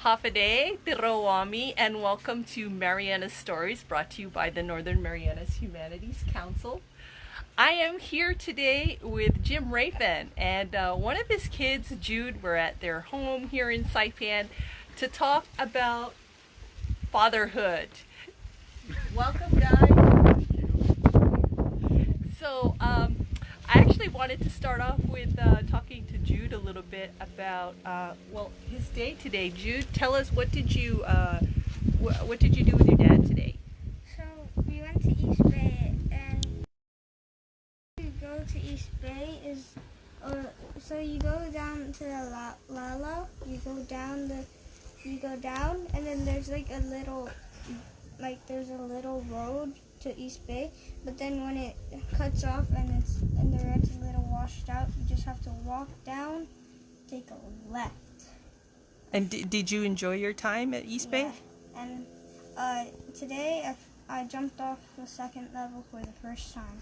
Hafade, Tirawami, and welcome to Marianas Stories, brought to you by the Northern Marianas Humanities Council. I am here today with Jim Rayphand, and one of his kids, Jude. We're at their home here in Saipan to talk about fatherhood. Welcome, guys. So, I actually wanted to start off with talking to Jude a little bit about his day today. Jude, tell us, what did you do with your dad today? So we went to East Bay, and to go to East Bay is so you go down to the Lalo, you go down, and then there's there's a little road to East Bay, but then when it cuts off and the red's a little washed out, you just have to walk down, take a left. And did you enjoy your time at East Bay? And today I jumped off the second level for the first time.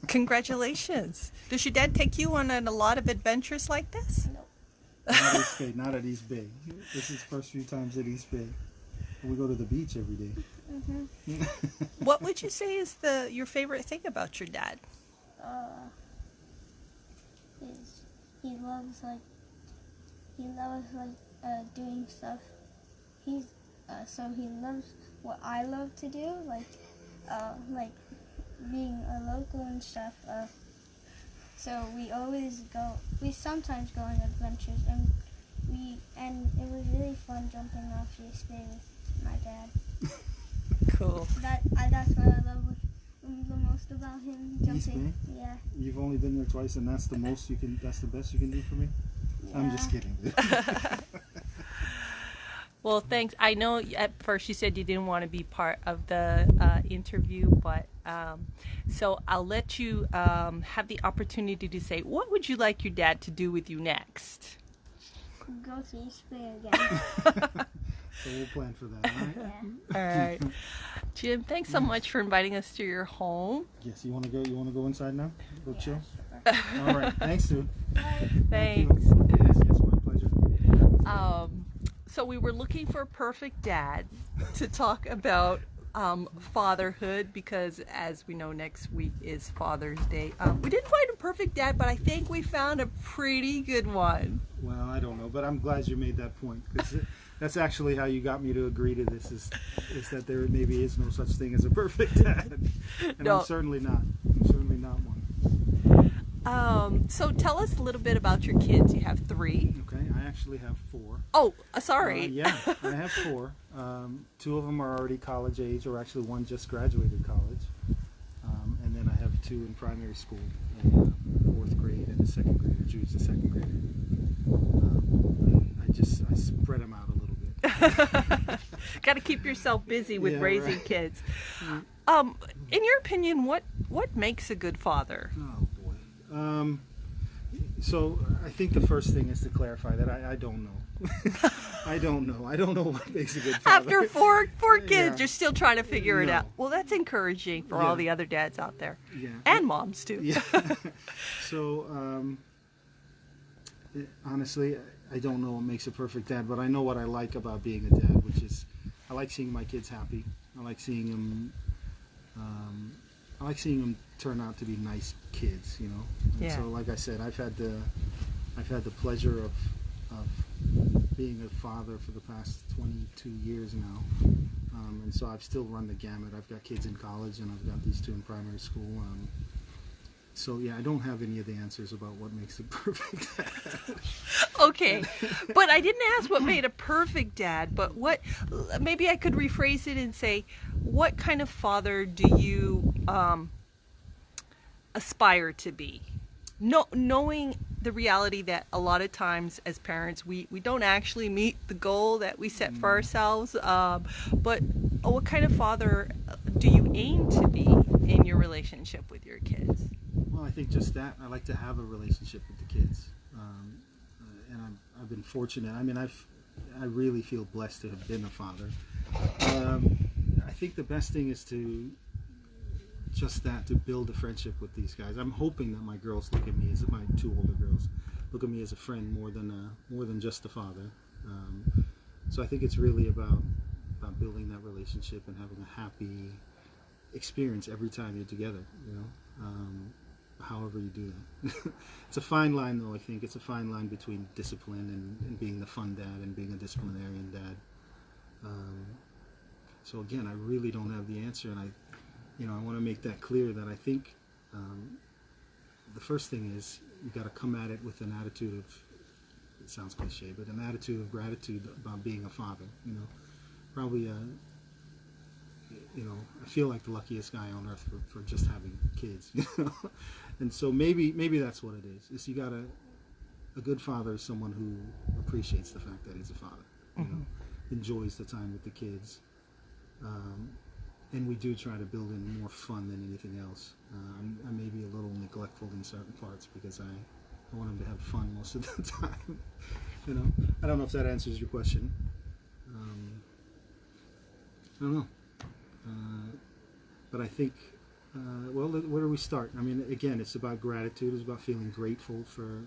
Congratulations. Does your dad take you on a lot of adventures like this? Nope. Not East Bay, not at East Bay. This is first few times at East Bay. We go to the beach every day. Mm-hmm. What would you say is your favorite thing about your dad? He loves doing stuff. He loves what I love to do, like being a local and stuff. So we sometimes go on adventures, and it was really fun jumping off East Bay with my dad. Cool. That's what I love the most about him, jumping. East Bay? Yeah. You've only been there twice, and that's the most you can. That's the best you can do for me. Yeah. I'm just kidding. Well, thanks. I know at first you said you didn't want to be part of the interview, but so I'll let you have the opportunity to say, what would you like your dad to do with you next? Go to East Bay again. So we'll plan for that, all right? Yeah. All right. Jim, thanks so much for inviting us to your home. Yes, you want to go? You want to go inside now? Go chill. Sure. All right. Thanks, dude. Bye. Thanks. Yes, my pleasure. So we were looking for a perfect dad to talk about fatherhood, because as we know, next week is Father's Day. We didn't find a perfect dad, but I think we found a pretty good one. Well, I don't know, but I'm glad you made that point, because that's actually how you got me to agree to this. Is that there maybe is no such thing as a perfect dad, and No. I'm certainly not. I'm certainly not one. So tell us a little bit about your kids. You have 3. Okay, I actually have 4. Oh, sorry. Yeah, I have 4. 2 of them are already college age, or actually one just graduated college. And then I have 2 in primary school, a 4th grade and a 2nd grader. Jude's a 2nd grader. I spread them out a little bit. Got to keep yourself busy with Yeah, raising right. kids. In your opinion, what makes a good father? Oh boy. So I think the first thing is to clarify that I don't know. I don't know. I don't know what makes a good father. After four kids, Yeah. you're still trying to figure it No. out. Well, that's encouraging for Yeah. all the other dads out there. Yeah. And moms, too. Yeah. So, honestly, I don't know what makes a perfect dad, but I know what I like about being a dad, which is I like seeing my kids happy. I like seeing them. I like seeing them turn out to be nice kids, you know. And Yeah. so, like I said, I've had the pleasure of being a father for the past 22 years now, and so I've still run the gamut. I've got kids in college, and I've got these 2 in primary school. So yeah, I don't have any of the answers about what makes a perfect dad. Okay, but I didn't ask what made a perfect dad, but maybe I could rephrase it and say, what kind of father do you aspire to be? Knowing the reality that a lot of times as parents, we don't actually meet the goal that we set for ourselves, but what kind of father do you aim to be in your relationship with your kids? Well, I think just that. I like to have a relationship with the kids, and I've been fortunate. I mean, I really feel blessed to have been a father. I think the best thing is to build a friendship with these guys. I'm hoping that my girls look at me as my 2 older girls look at me as a friend more than just a father. So I think it's really about building that relationship and having a happy experience every time you're together. However you do that. It's a fine line, though. I think it's a fine line between discipline and being the fun dad and being a disciplinarian dad. So again, I really don't have the answer, and I want to make that clear that I think the first thing is you got to come at it with an attitude of, it sounds cliche, but an attitude of gratitude about being a father. Probably I feel like the luckiest guy on earth for just having kids. And so maybe that's what it is. Is you got a good father is someone who appreciates the fact that he's a father. Enjoys the time with the kids. And we do try to build in more fun than anything else. I may be a little neglectful in certain parts because I want him to have fun most of the time. I don't know if that answers your question. I don't know. But I think, where do we start? I mean, again, it's about gratitude. It's about feeling grateful for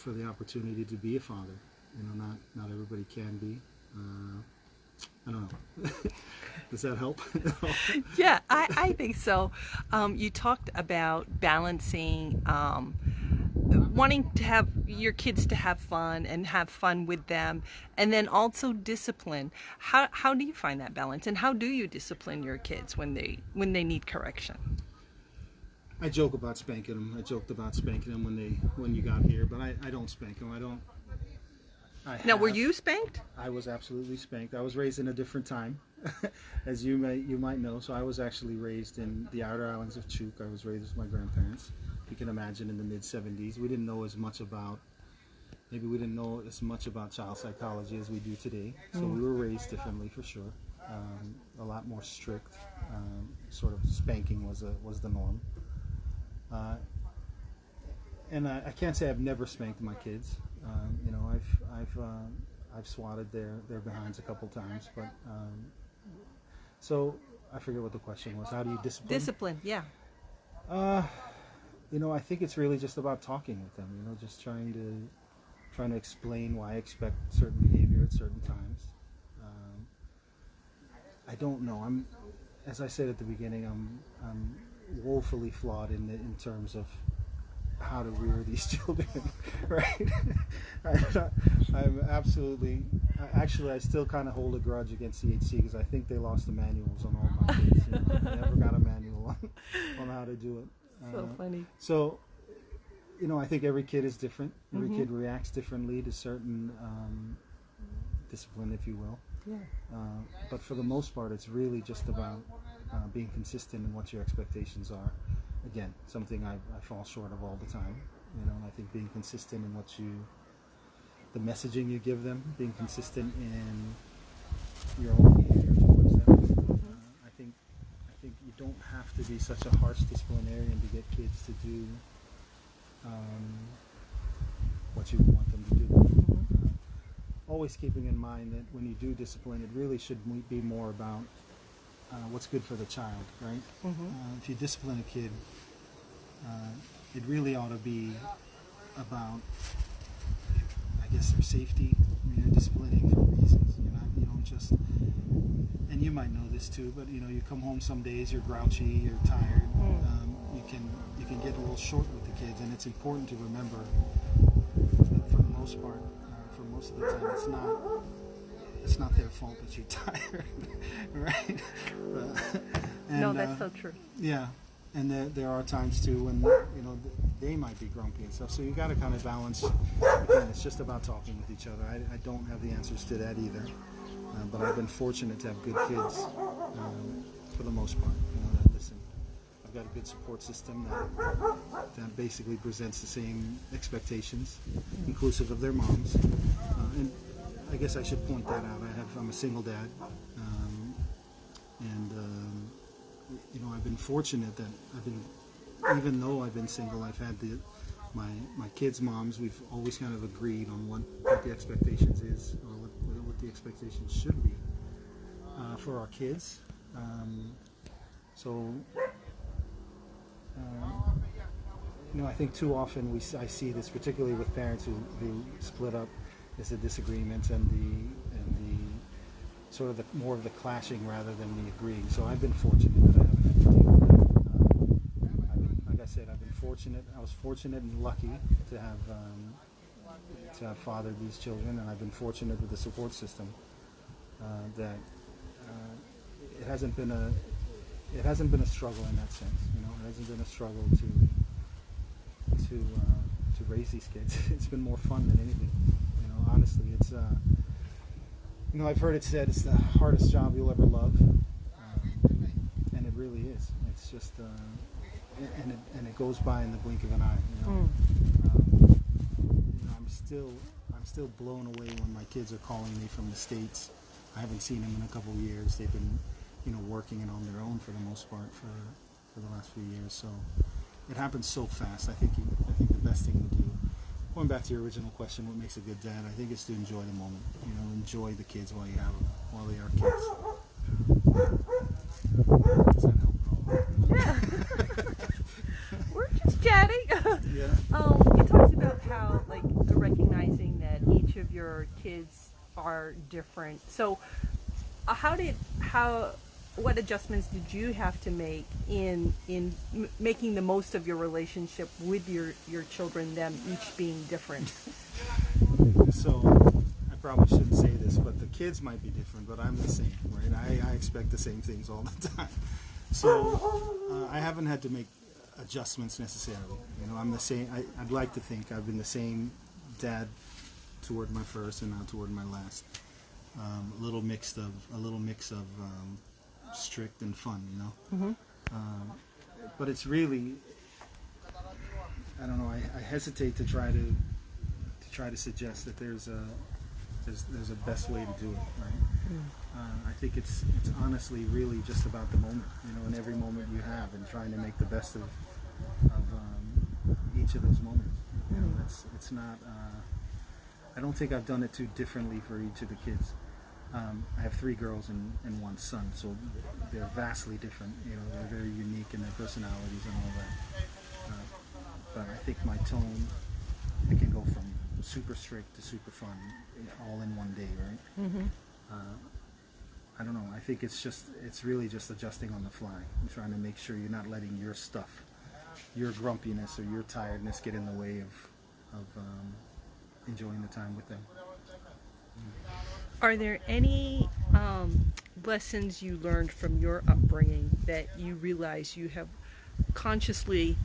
the opportunity to be a father. Not everybody can be. I don't know. Does that help? Yeah, I think so. You talked about balancing wanting to have your kids to have fun and have fun with them, and then also discipline. How do you find that balance, and how do you discipline your kids when they need correction? I joke about spanking them. I joked about spanking them when you got here, but I don't spank them. Now, were you spanked? I was absolutely spanked. I was raised in a different time, as you might know. So I was actually raised in the outer islands of Chuuk. I was raised with my grandparents. You can imagine in the mid-'70s, we didn't know as much about child psychology as we do today. So we were raised differently for sure. A lot more strict. Sort of spanking was the norm. And I can't say I've never spanked my kids. I've swatted their behinds a couple times, but so I forget what the question was. How do you discipline? Discipline, yeah. I think it's really just about talking with them. Just trying to explain why I expect certain behavior at certain times. I don't know. As I said at the beginning, I'm woefully flawed in terms of how to rear these children, right? I'm absolutely. Actually, I still kind of hold a grudge against CHC because I think they lost the manuals on all my kids. They never got a manual on how to do it. So funny. So, I think every kid is different. Every kid reacts differently to certain discipline, if you will. Yeah. But for the most part, it's really just about being consistent in what your expectations are. Again, something I fall short of all the time. I think being consistent in the messaging you give them, being consistent in your own behavior towards them. I think you don't have to be such a harsh disciplinarian to get kids to do what you want them to do. Always keeping in mind that when you do discipline, it really should be more about what's good for the child, right? If you discipline a kid, it really ought to be about, I guess, their safety. You're disciplining for reasons. You don't just, and you might know this too, but you come home some days, you're grouchy, you're tired. You can get a little short with the kids, and it's important to remember that for the most part, for most of the time, it's not their fault that you're tired, right? No, that's so true. Yeah, and there are times too when they might be grumpy and stuff. So you got to kind of balance. Again, it's just about talking with each other. I don't have the answers to that either, but I've been fortunate to have good kids for the most part. That listen. I've got a good support system that basically presents the same expectations, inclusive of their moms, and I guess I should point that out. I'm a single dad, and I've been fortunate that even though I've been single, I've had my kids' moms. We've always kind of agreed on what the expectations is, or what the expectations should be for our kids. I think too often I see this, particularly with parents who split up. the disagreements and the sort of the more of the clashing rather than the agreeing. So I've been fortunate that I haven't had to deal with that. Like I said, I've been fortunate. I was fortunate and lucky to have fathered these children, and I've been fortunate with the support system that it hasn't been a struggle in that sense. You know, it hasn't been a struggle to raise these kids. It's been more fun than anything. You know, honestly, it's you know, I've heard it said it's the hardest job you'll ever love, and it really is. It's just and it goes by in the blink of an eye. You know, you know, I'm still blown away when my kids are calling me from the States. I haven't seen them in a couple of years. They've been, you know, working it on their own for the most part for the last few years. So it happens so fast. I think the best thing to do, going back to your original question, what makes a good dad, I think is to enjoy the moment. You know, enjoy the kids while you have them, while they are kids. Does that help at all? Yeah. We're just chatting. Yeah. You talked about how, like, recognizing that each of your kids are different. So, what adjustments did you have to make in making the most of your relationship with your children, them each being different? So, I probably shouldn't say this, but the kids might be different, but I'm the same, right? I expect the same things all the time. So, I haven't had to make adjustments necessarily. You know, I'm the same. I'd like to think I've been the same dad toward my first and now toward my last. A little mix of strict and fun, you know. Mm-hmm. But it's really, I don't know. I hesitate to try to suggest that there's a best way to do it, right? I think it's honestly really just about the moment, you know, and every moment you have, and trying to make the best of each of those moments. You know, it's not. I don't think I've done it too differently for each of the kids. I have 3 girls and 1 son, so they're vastly different. You know, they're very unique in their personalities and all that. But I think my tone, it can go from super strict to super fun, all in one day, right? Mm-hmm. I don't know. I think it's really just adjusting on the fly and trying to make sure you're not letting your stuff, your grumpiness or your tiredness get in the way of enjoying the time with them. Are there any lessons you learned from your upbringing that you realize you have consciously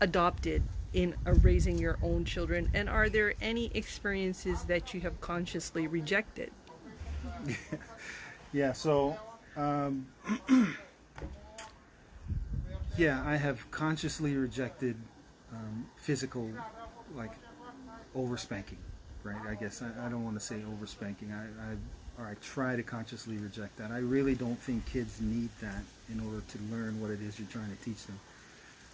adopted in raising your own children? And are there any experiences that you have consciously rejected? Yeah, so yeah, I have consciously rejected physical, like, over spanking, right? I guess I don't want to say over spanking. I try to consciously reject that. I really don't think kids need that in order to learn what it is you're trying to teach them.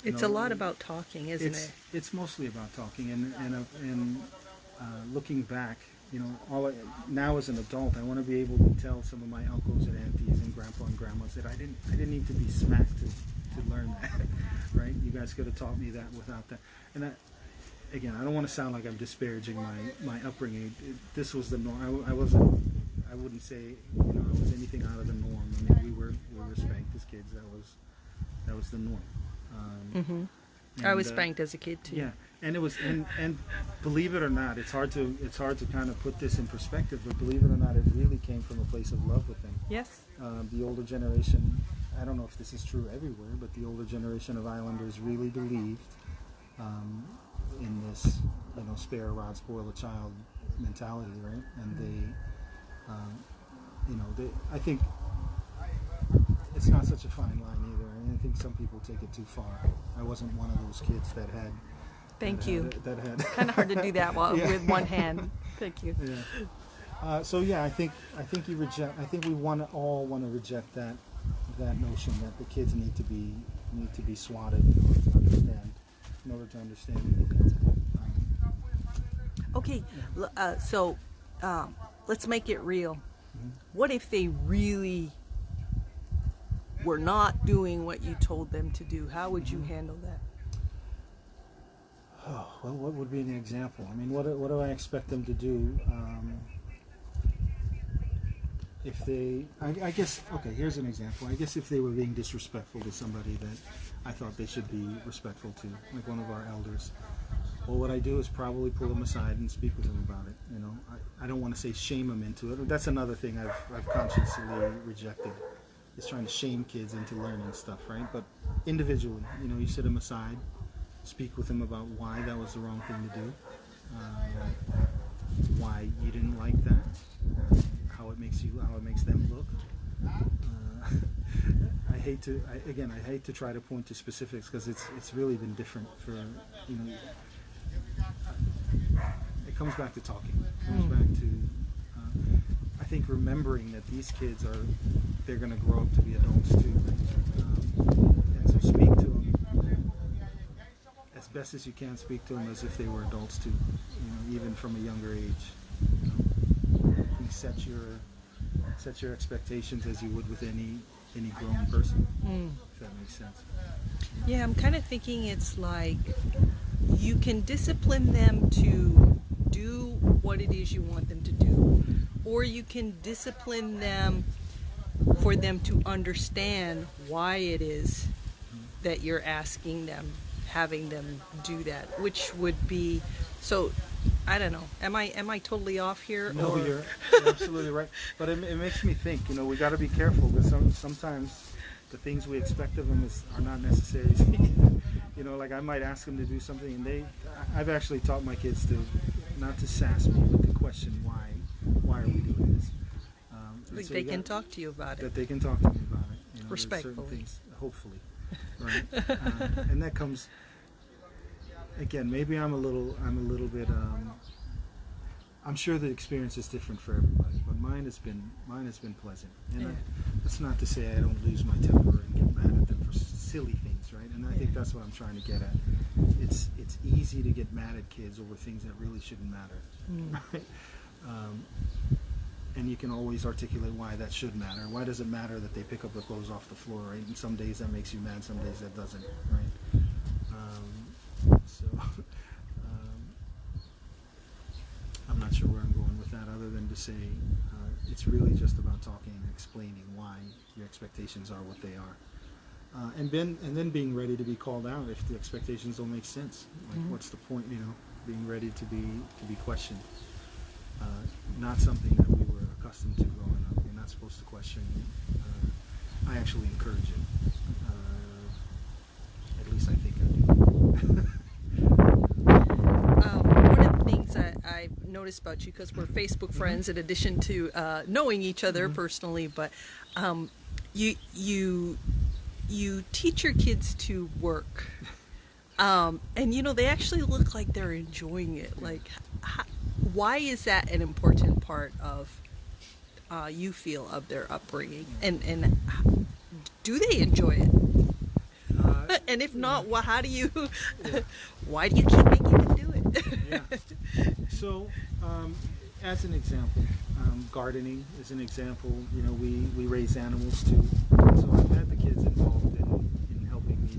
It's a lot about talking, isn't it? It's mostly about talking, and looking back, you know, now as an adult, I want to be able to tell some of my uncles and aunties and grandpa and grandmas that I didn't need to be smacked to learn that, right? You guys could have taught me that without that. And again, I don't want to sound like I'm disparaging my upbringing. This was the norm. I wouldn't say, you know, I was anything out of the norm. I mean, we were spanked as kids. That was the norm. Mm-hmm. I was spanked as a kid too. Yeah, and it was, and believe it or not, it's hard to kind of put this in perspective. But believe it or not, it really came from a place of love with them. Yes. The older generation, I don't know if this is true everywhere, but the older generation of Islanders really believed in this, you know, spare a rod, spoil a child mentality, right? And they, you know, I think it's not such a fine line either. I mean, I think some people take it too far. I wasn't one of those kids that had. Thank you. That had. Kind of hard to do that Yeah. with one hand. Thank you. Yeah. So yeah, I think you reject. I think we all want to reject that notion that the kids need to be swatted in order to understand. Anything. Okay, so let's make it real. Mm-hmm. What if they really were not doing what you told them to do? How would you handle that? Oh, well, what would be an example? I mean, what do I expect them to do? If they, I guess, okay, here's an example. I guess if they were being disrespectful to somebody that I thought they should be respectful to, like one of our elders, well, what I do is probably pull them aside and speak with them about it. You know, I don't want to say shame them into it. That's another thing I've consciously rejected, is trying to shame kids into learning stuff, right? But individually, you know, you sit them aside, speak with them about why that was the wrong thing to do, why you didn't like that, how it makes them look. I hate to try to point to specifics, because it's really been different for, you know. It comes back to talking. It comes back to I think remembering that these kids they're going to grow up to be adults too, and so speak to them as best as you can. Speak to them as if they were adults too, you know, even from a younger age. You know, I think set your expectations as you would with any grown person. If that makes sense. Yeah, I'm kind of thinking it's like you can discipline them to do what it is you want them to do, or you can discipline them for them to understand why it is that you're asking them, having them do that, which would be, so I don't know, am I totally off here? No, or? you're absolutely right. But it makes me think, you know, we got to be careful, because sometimes the things we expect of them are not necessary. You know, like I might ask them to do something, and I've actually taught my kids to not to sass me, but to question why are we doing this. Like so they can talk to you about it. That they can talk to me about it. You know, respectfully. Certain things, hopefully, right? And that comes. Again, maybe I'm a little bit. I'm sure the experience is different for everybody, but mine has been pleasant. And that's not to say I don't lose my temper and get mad at them for silly things, right? And I think that's what I'm trying to get at. It's easy to get mad at kids over things that really shouldn't matter, right? And you can always articulate why that should matter. Why does it matter that they pick up the clothes off the floor, right? And some days that makes you mad, some days that doesn't, right? I'm not sure where I'm going with that, other than to say it's really just about talking and explaining why your expectations are what they are, and then being ready to be called out if the expectations don't make sense. Like, what's the point? You know, being ready to be questioned. Not something that we were accustomed to growing up. You're not supposed to question. I actually encourage it. At least I think I do. One of the things I've noticed about you, because we're Facebook friends in addition to knowing each other personally, but you teach your kids to work, and you know, they actually look like they're enjoying it. Like, why is that an important part of you feel of their upbringing, and do they enjoy it? And if not, well, how do you? Why do you keep making them do it? Yeah. So, as an example, gardening is an example. You know, we raise animals too. So I've had the kids involved in helping me to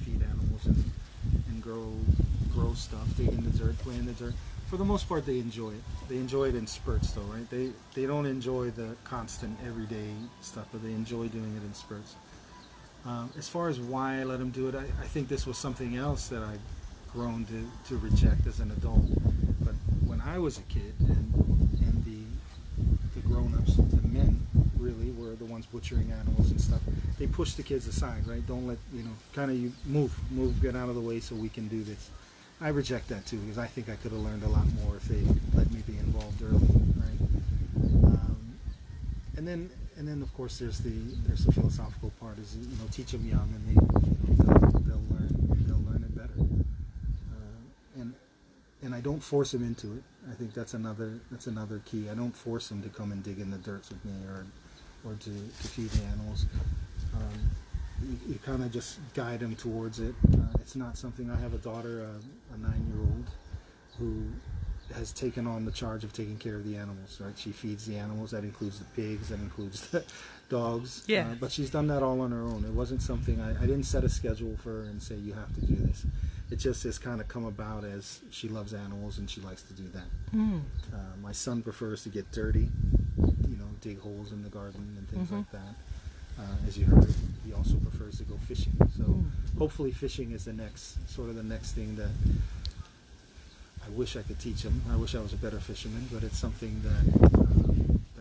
feed animals and grow stuff, dig in the dirt, play in the dirt. For the most part, they enjoy it. They enjoy it in spurts, though, right? They don't enjoy the constant everyday stuff, but they enjoy doing it in spurts. As far as why I let them do it, I think this was something else that I've grown to reject as an adult. But when I was a kid, and the grown-ups, the men really, were the ones butchering animals and stuff, they pushed the kids aside, right? Don't let, you know, kind of you move, get out of the way so we can do this. I reject that too, because I think I could have learned a lot more if they let me be involved early, right? And then of course there's the philosophical part, is, you know, teach them young, and they'll learn it better. And I don't force them into it. I think that's another key. I don't force them to come and dig in the dirt with me, or to feed the animals. You kind of just guide them towards it. It's not something. I have a daughter, a 9-year-old, who has taken on the charge of taking care of the animals, right? She feeds the animals. That includes the pigs, that includes the dogs. But she's done that all on her own. It wasn't something, I didn't set a schedule for her and say, you have to do this. it just has kind of come about as she loves animals and she likes to do that. My son prefers to get dirty, dig holes in the garden and things like that. As you heard, he also prefers to go fishing. So hopefully fishing is the next thing that I wish I could teach him. I wish I was a better fisherman, but it's something that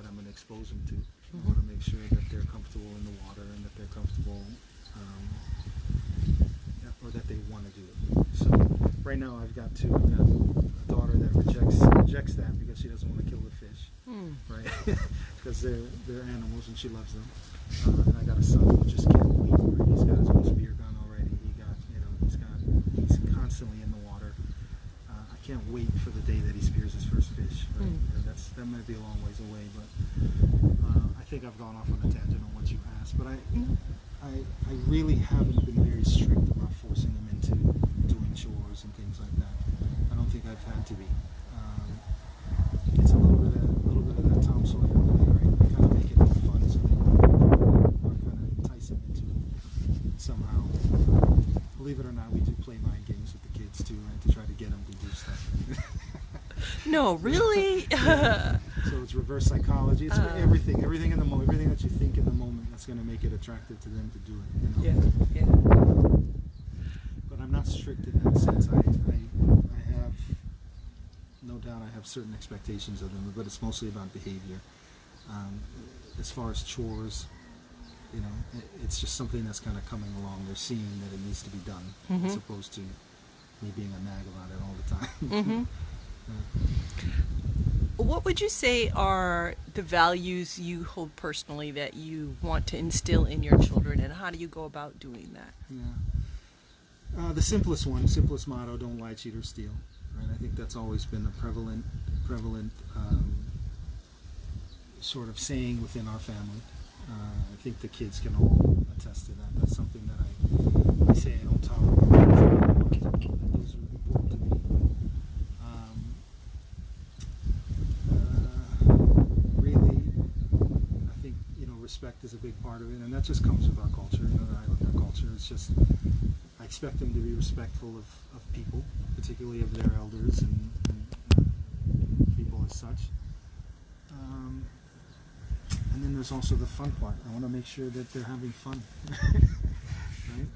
I'm going to expose him to. I want to make sure that they're comfortable in the water and that they're comfortable, or that they want to do it. So right now I've got a daughter that rejects that because she doesn't want to kill the fish, right? Because they're animals and she loves them. And I got a son who just can't wait. Right? He's got his own spear gun already. He's constantly in the water. I can't wait for the day that he spears his first fish. Right? That might be a long ways away, but I think I've gone off on a tangent on what you asked. But I really haven't been very strict about forcing him into doing chores and things like that. I don't think I've had to be. It's a little bit of that Tom Sawyer way, right? I kind of make it fun so they kind of entice him into it somehow. Believe it or not, we do play mind games with the kids too, right? To try to get them to do stuff. No, really? So it's reverse psychology. It's everything in the moment, everything that you think in the moment that's going to make it attractive to them to do it. Yeah. But I'm not strict in that sense. I have, no doubt, I have certain expectations of them, but it's mostly about behavior. As far as chores, it's just something that's kind of coming along. They're seeing that it needs to be done, as opposed to me being a nag about it all the time. What would you say are the values you hold personally that you want to instill in your children, and how do you go about doing that? The simplest motto: don't lie, cheat, or steal. Right? I think that's always been a prevalent sort of saying within our family. I think the kids can all attest to that. That's something that I say I don't tolerate. Those are important to me. Really, I think respect is a big part of it, and that just comes with our culture. The Islander culture. It's just I expect them to be respectful of people, particularly of their elders and people as such. And then there's also the fun part. I want to make sure that they're having fun. Right?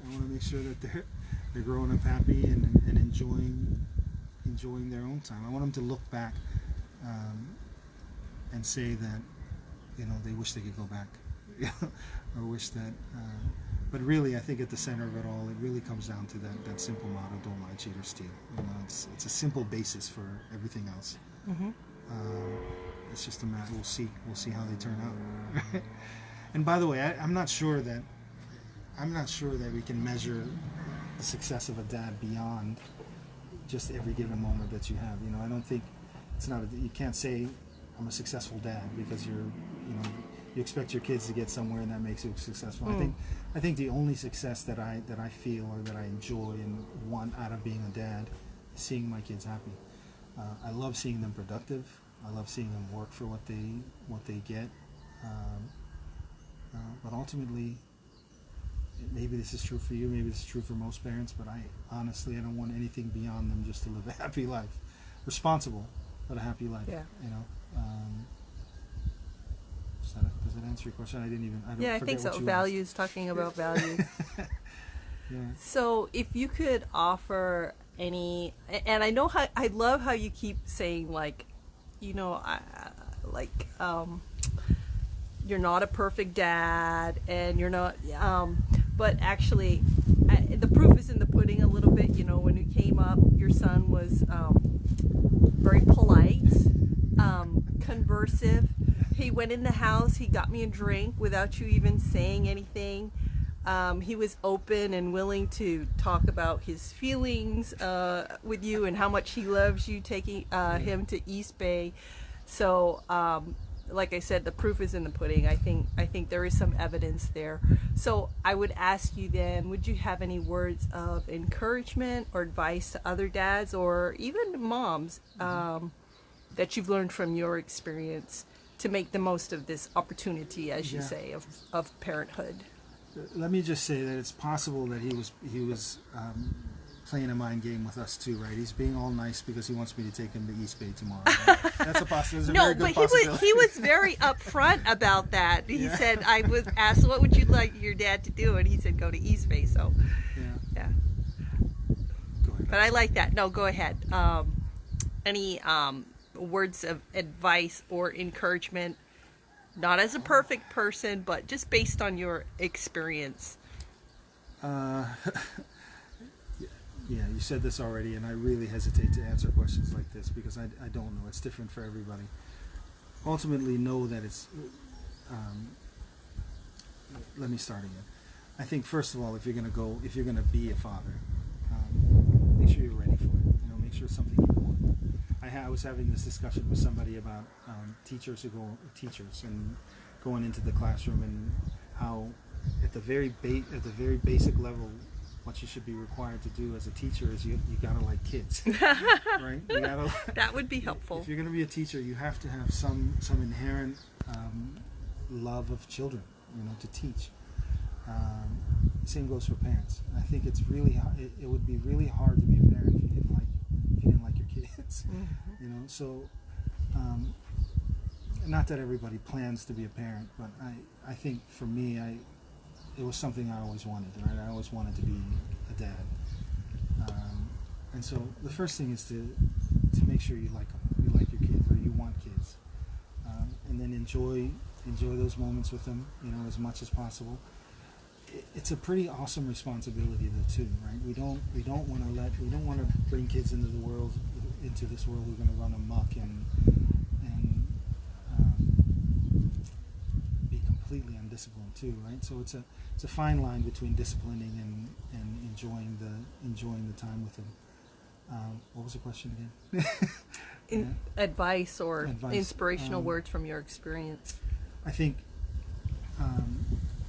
I want to make sure that they're growing up happy and enjoying their own time. I want them to look back and say that they wish they could go back, or wish that. But really, I think at the center of it all, it really comes down to that simple motto: don't lie, cheat, or steal. It's a simple basis for everything else. It's just a matter. We'll see how they turn out. And by the way, I'm not sure that we can measure the success of a dad beyond just every given moment that you have. I don't think you can't say I'm a successful dad because you expect your kids to get somewhere and that makes you successful. I think the only success that I feel or that I enjoy and want out of being a dad is seeing my kids happy. I love seeing them productive. I love seeing them work for what they get. But ultimately, maybe this is true for you, maybe this is true for most parents, but I don't want anything beyond them just to live a happy life. Responsible, but a happy life. Yeah. Does that answer your question? I think so. Values, talking about values. Yeah. So if you could offer any, and I know I love how you keep saying you're not a perfect dad, and you're not, but actually, the proof is in the pudding a little bit. When you came up, your son was very polite, conversive. He went in the house, he got me a drink without you even saying anything. He was open and willing to talk about his feelings with you and how much he loves you, taking him to East Bay. So, like I said, the proof is in the pudding. I think there is some evidence there. So I would ask you then, would you have any words of encouragement or advice to other dads or even moms that you've learned from your experience to make the most of this opportunity, as you say, of parenthood? Let me just say that it's possible that he was playing a mind game with us too, right? He's being all nice because he wants me to take him to East Bay tomorrow. Right? That's a possibility. No, but he was very upfront about that. He said, I was asked, what would you like your dad to do? And he said, go to East Bay. So, yeah. Go ahead. But I like that. No, go ahead. Any words of advice or encouragement, not as a perfect person, but just based on your experience? Yeah, you said this already, and I really hesitate to answer questions like this because I don't know. It's different for everybody. Ultimately, know that it's... let me start again. I think, first of all, if you're going to be a father, make sure you're ready for it. You know, make sure it's something you want. I was having this discussion with somebody about teachers and going into the classroom, and how at the very basic level, what you should be required to do as a teacher is you gotta like kids, right? You gotta, that would be helpful. If you're gonna be a teacher, you have to have some inherent love of children, you know, to teach. Same goes for parents. I think it's really it would be really hard to be a parent if you didn't like your kids, you know. So, not that everybody plans to be a parent, but I think for me, it was something I always wanted, right? I always wanted to be a dad. And so the first thing is to make sure you like them, you like your kids, or you want kids. And then enjoy those moments with them, you know, as much as possible. It's a pretty awesome responsibility though too, right? We don't want to bring kids into this world who are going to run amok and be completely undisciplined too, right? So it's a fine line between disciplining and enjoying the time with them. What was the question again? Advice or inspirational words from your experience. I think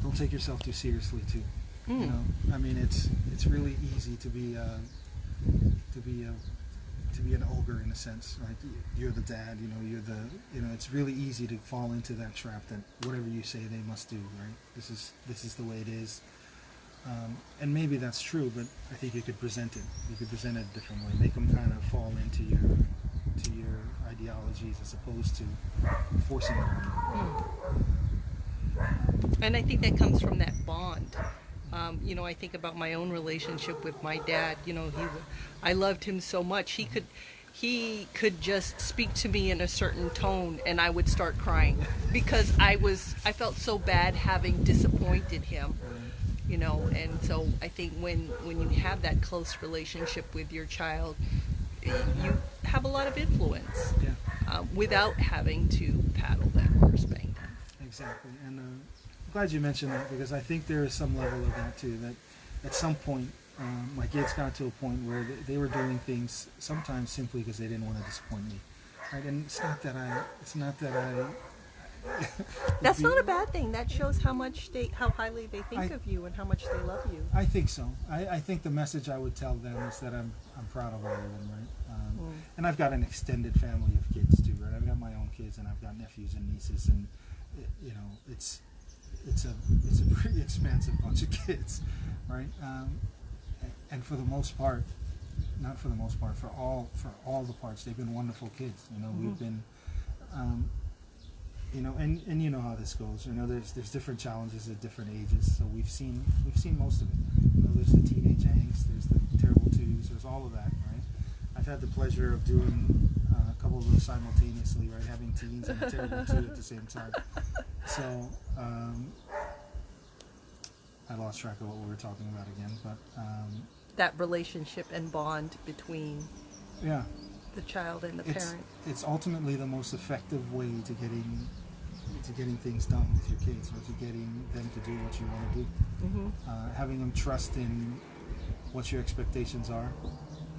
don't take yourself too seriously too. You know, I mean, it's really easy to be an ogre in a sense, right? You're the dad, you know, it's really easy to fall into that trap that whatever you say they must do, right? This is the way it is. And maybe that's true, but I think you could present it a different way. Make them kind of fall into your ideologies as opposed to forcing it on you. And I think that comes from that bond. You know, I think about my own relationship with my dad. You know, I loved him so much. He could just speak to me in a certain tone, and I would start crying because I felt so bad having disappointed him. You know, and so I think when you have that close relationship with your child, you have a lot of influence without having to paddle them or spank them. Exactly, and I'm glad you mentioned that because I think there is some level of that too. That at some point, my kids got to a point where they were doing things sometimes simply because they didn't want to disappoint me, right? And it's not that I. That's not a bad thing. That shows how highly they think of you and how much they love you. I think so. I think the message I would tell them is that I'm proud of all of them, right? And I've got an extended family of kids too, right? I've got my own kids and I've got nephews and nieces, and you know, it's a pretty expansive bunch of kids, right? And for the most part, not for the most part, for all the parts, they've been wonderful kids. You know, we've been. You know, and you know how this goes. You know, there's different challenges at different ages. So we've seen most of it. You know, there's the teenage angst, there's the terrible twos, there's all of that, right? I've had the pleasure of doing a couple of those simultaneously, right? Having teens and a terrible two at the same time. So I lost track of what we were talking about again, but that relationship and bond between the child and the parent. It's ultimately the most effective way to getting things done with your kids, or to getting them to do what you want to do. Having them trust in what your expectations are.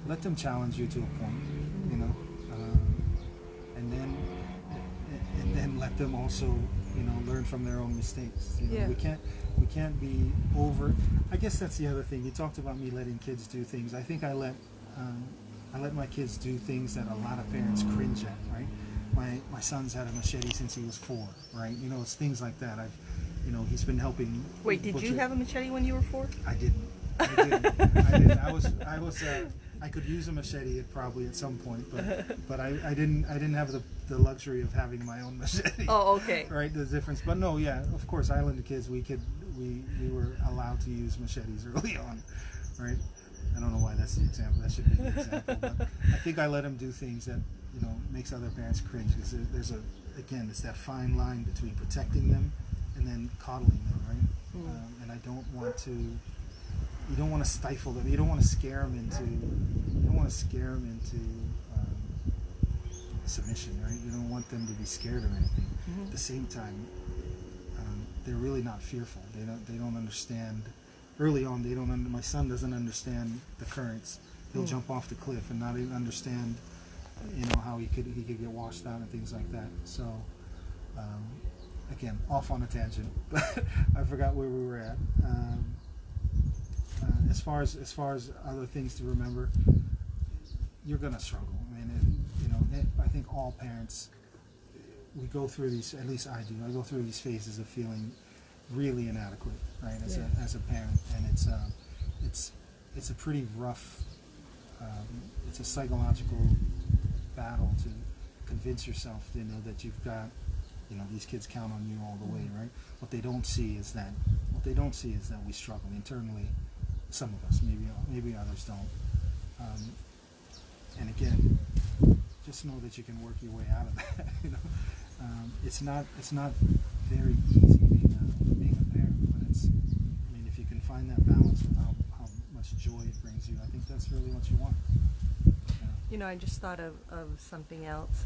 Let them challenge you to a point, you know, and then let them also, you know, learn from their own mistakes. You know, we can't be over. I guess that's the other thing. You talked about me letting kids do things. I think I let my kids do things that a lot of parents cringe at, right? My son's had a machete since he was 4, right? You know, it's things like that. He's been helping. Wait, did you have a machete when you were 4? I didn't. I didn't. I could use a machete probably at some point, but I didn't have the luxury of having my own machete. Oh, okay. Right, the difference. But no, yeah, of course, Islander kids, we were allowed to use machetes early on, right? I don't know why that's the example. That should be the example. But I think I let them do things that, makes other parents cringe, because it's that fine line between protecting them and then coddling them, right? And I don't want to. You don't want to stifle them. You don't want to scare them into. Submission, right? You don't want them to be scared or anything. At the same time, they're really not fearful. They don't understand. Early on, they don't. My son doesn't understand the currents. He'll jump off the cliff and not even understand, how he could get washed out and things like that. So, again, off on a tangent, but I forgot where we were at. As far as other things to remember, you're gonna struggle. I mean, I think all parents, we go through these. At least I do. I go through these phases of feeling really inadequate, right? As a parent, and it's a pretty rough. It's a psychological battle to convince yourself, that you've got, these kids count on you all the way, right? What they don't see is that we struggle internally. Some of us, maybe others don't. And again, just know that you can work your way out of that. It's not very easy being a parent, but if you can find that balance with how much joy it brings you, I think that's really what you want. I just thought of something else.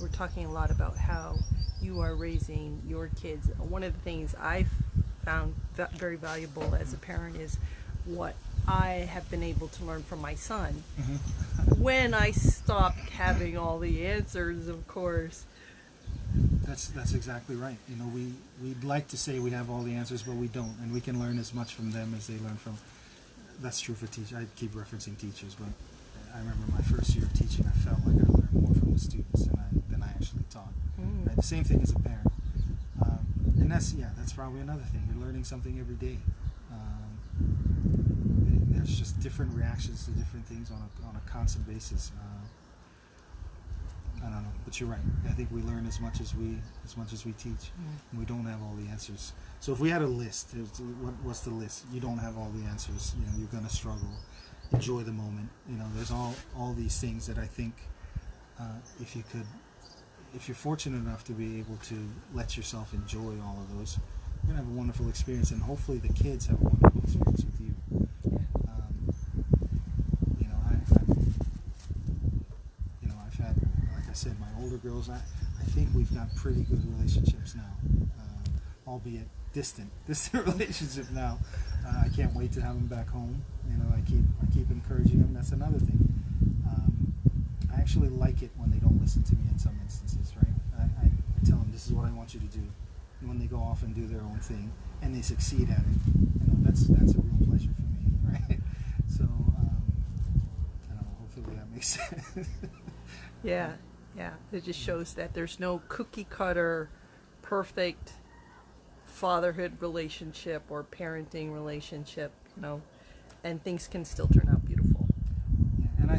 We're talking a lot about how you are raising your kids. One of the things I've found very valuable as a parent is what I have been able to learn from my son. When I stopped having all the answers, of course. That's exactly right. We'd like to say we have all the answers, but we don't, and we can learn as much from them as they learn from. That's true for teachers. I keep referencing teachers, but I remember my first year of teaching, I felt like I learned more from the students than I actually taught. Right? The same thing as a parent, and that's probably another thing. You're learning something every day. There's just different reactions to different things on a constant basis. I don't know, but you're right. I think we learn as much as we teach, and we don't have all the answers. So if we had a list, what's the list? You don't have all the answers. You're going to struggle. Enjoy the moment. There's all these things that I think if you're fortunate enough to be able to let yourself enjoy all of those, you're going to have a wonderful experience, and hopefully the kids have a wonderful experience with you. I've had, like I said, my older girls, I think we've got pretty good relationships now, albeit distant relationship now. I can't wait to have them back home. I keep encouraging them. That's another thing. I actually like it when they don't listen to me in some instances, right? I tell them, this is what I want you to do. And when they go off and do their own thing and they succeed at it, that's a real pleasure for me, right? So, I don't know, hopefully that makes sense. Yeah. It just shows that there's no cookie cutter, perfect fatherhood relationship or parenting relationship, and things can still turn out beautiful. Yeah, and I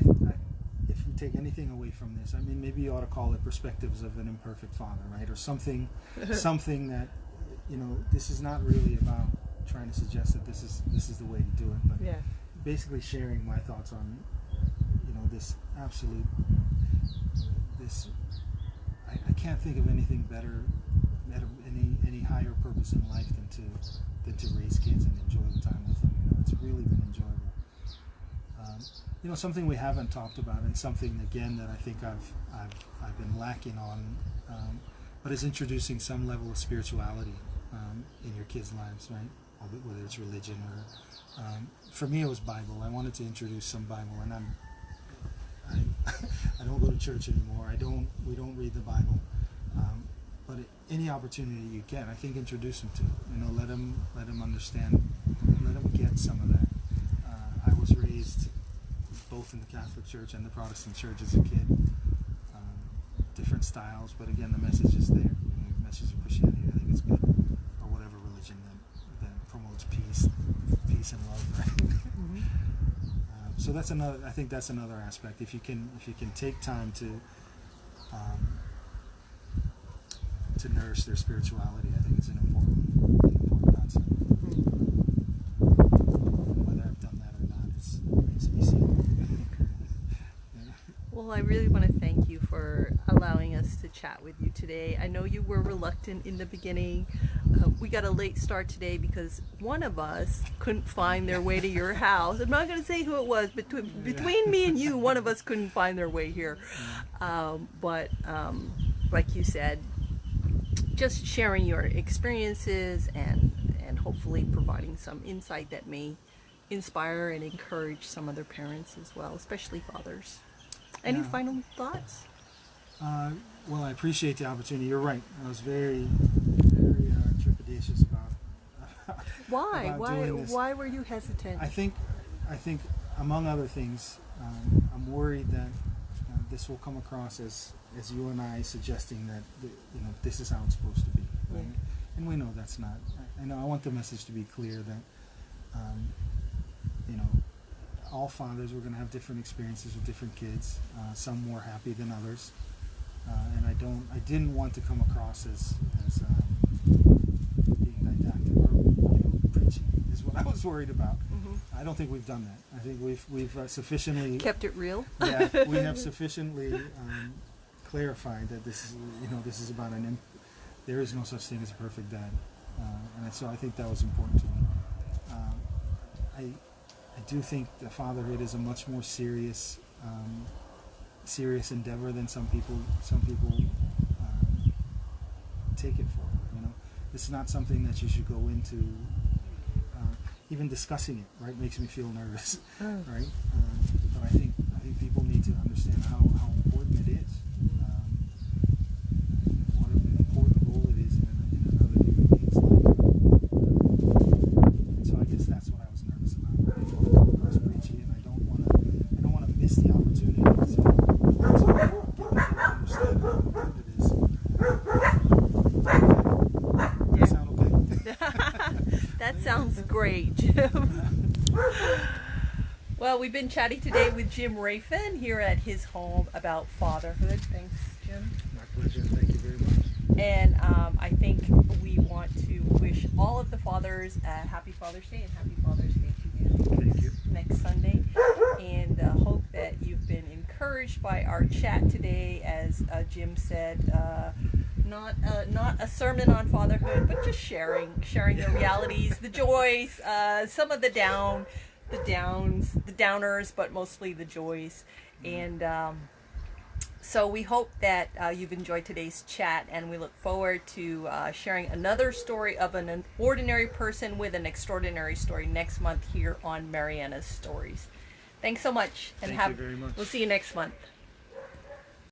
if we take anything away from this, maybe you ought to call it perspectives of an imperfect father, right? Or something that, this is not really about trying to suggest that this is the way to do it, but basically sharing my thoughts on, this absolute, I can't think of anything better, any higher purpose in life than to raise kids and enjoy the time with them. It's really been enjoyable. Something we haven't talked about, and something again that I think I've been lacking on, but is introducing some level of spirituality in your kids' lives, right? Whether it's religion or, for me it was Bible. I wanted to introduce some Bible, and I don't go to church anymore. We don't read the Bible, but any opportunity you get, I think introduce them to it. Let them understand, let them get some of that. I was raised both in the Catholic Church and the Protestant Church as a kid. Different styles, but again, the message is there. The message of Christianity, I think, is good, or whatever religion that promotes peace peace and love, right? So that's another. I think that's another aspect. If you can take time to nourish their spirituality, I think it's an important concept. Whether I've done that or not, it remains to be seen. Well, I really want to thank you for allowing us to chat with you today. I know you were reluctant in the beginning. We got a late start today because one of us couldn't find their way to your house. I'm not going to say who it was, but between me and you, one of us couldn't find their way here. But like you said, just sharing your experiences and hopefully providing some insight that may inspire and encourage some other parents as well, especially fathers. Any final thoughts? Well, I appreciate the opportunity. You're right. I was very, very trepidatious about Why? about doing this. Why were you hesitant? I think, among other things, I'm worried that this will come across as you and I suggesting that this is how it's supposed to be, right? Yeah. And we know that's not. I know. I want the message to be clear that all fathers were going to have different experiences with different kids. Some more happy than others, and I didn't want to come across as being didactic or preaching. Is what I was worried about. I don't think we've done that. I think we've sufficiently kept it real. Yeah, we have sufficiently clarified that this is about there is no such thing as a perfect dad, and so I think that was important to me. I do think that fatherhood is a much more serious endeavor than some people take it for. This is not something that you should go into. Even discussing it, right, makes me feel nervous, right? But I think people need to understand how important it is, what an important role it is in another human being's life. And so I guess that's what I was nervous about. I didn't want to come across preachy, and I don't want to miss the opportunity to get people to understand how important it is. Does that sound okay? That sounds great, Jim. Well, we've been chatting today with Jim Rayphand here at his home about fatherhood. Thanks, Jim. My pleasure. Thank you very much. And I think we want to wish all of the fathers a happy Father's Day and happy Father's Day to you. Thank you. Next Sunday. And hope that you've been encouraged by our chat today. As Jim said, not a sermon on fatherhood, but just sharing the realities, the joys, some of the downs, the downers, but mostly the joys. And so we hope that you've enjoyed today's chat, and we look forward to sharing another story of an ordinary person with an extraordinary story next month here on Marianas Stories. Thanks so much, and Thank you very much. We'll see you next month.